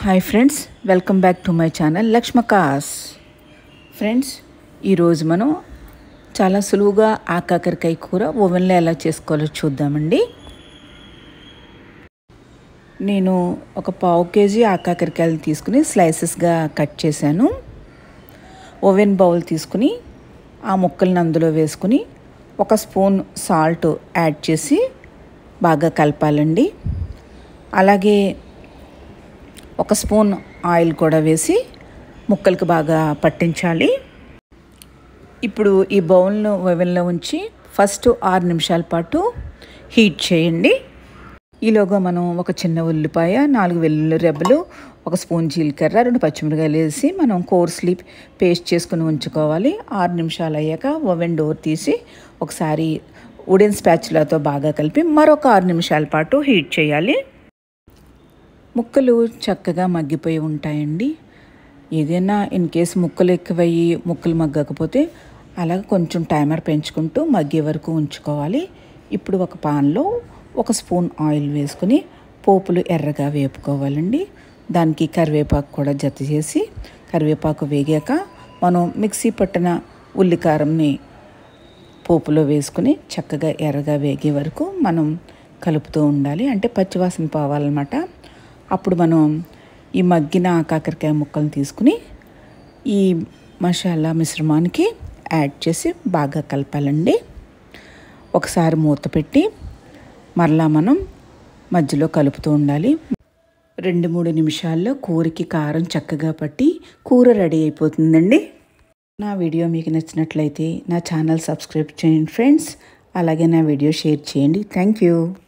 Hi friends, welcome back to my channel Lakshmakas. Friends, ఈరోజు మనం చాలా సులువుగా ఆకాకరకాయ కూర ఓవెన్లో ఎలా చేసుకోవాలో చూద్దామండి. నేను ఒక 1/2 కేజీ ఆకాకరకాయలు తీసుకుని స్లైసెస్గా కట్ చేశాను. ఓవెన్ బౌల్ తీసుకుని ఆ ముక్కలను అందులో వేసుకుని 1 స్పూన్ సాల్ట్ యాడ్ చేసి బాగా కలపాలండి. అలాగే 1 స్పూన్ ఆయిల్ కూడా వేసి ముక్కలకు బాగా పట్టించాలి. ఇప్పుడు ఈ బౌల్ను ఓవెన్లో ఉంచి ఫస్ట్ 6 నిమిషాల పాటు హీట్ చేయండి. ఈలోగా మనం ఒక చిన్న ఉల్లిపాయ, 4 వెల్లుల్లి రెబ్బలు, 1 స్పూన్ జీలకర్ర, 2 పచ్చిమిరకాయలు వేసి మనం కోర్స్లీ పేస్ట్ చేసుకుని ఉంచుకోవాలి. 6 నిమిషాలు అయ్యాక ఓవెన్ డోర్ తీసి ఒకసారి వుడెన్ స్పాచులాతో బాగా కలిపి మరొక 6 నిమిషాల పాటు హీట్ చేయాలి. ముక్కలు చక్కగా మగ్గిపోయి ఉంటాయండి. ఏదైనా ఇన్ కేసు ముక్కలు ఎక్కువయ్యి ముక్కలు మగ్గకపోతే అలాగ కొంచెం టైమర్ పెంచుకుంటూ మగ్గే వరకు ఉంచుకోవాలి. ఇప్పుడు ఒక పాన్లో 1 స్పూన్ ఆయిల్ వేసుకుని పోపులు ఎర్రగా వేపుకోవాలండి. దానికి కరివేపాకు కూడా జత చేసి కరివేపాకు వేగాక మనం మిక్సీ పట్టిన ఉల్లికారంని పోపులో వేసుకుని చక్కగా ఎర్రగా వేగే వరకు మనం కలుపుతూ ఉండాలి. అంటే పచ్చివాసన పోవాలన్నమాట. అప్పుడు మనం ఈ మగ్గిన ఆకాకరకాయ ముక్కలను తీసుకుని ఈ మసాలా మిశ్రమానికి యాడ్ చేసి బాగా కలపాలండి. ఒకసారి మూత పెట్టి మరలా మనం మధ్యలో కలుపుతూ ఉండాలి. 2-3 నిమిషాల్లో కూరకి కారం చక్కగా పట్టి కూర రెడీ అయిపోతుందండి. నా వీడియో మీకు నచ్చినట్లయితే నా ఛానల్ సబ్స్క్రైబ్ చేయండి ఫ్రెండ్స్. అలాగే నా వీడియో షేర్ చేయండి. Thank you.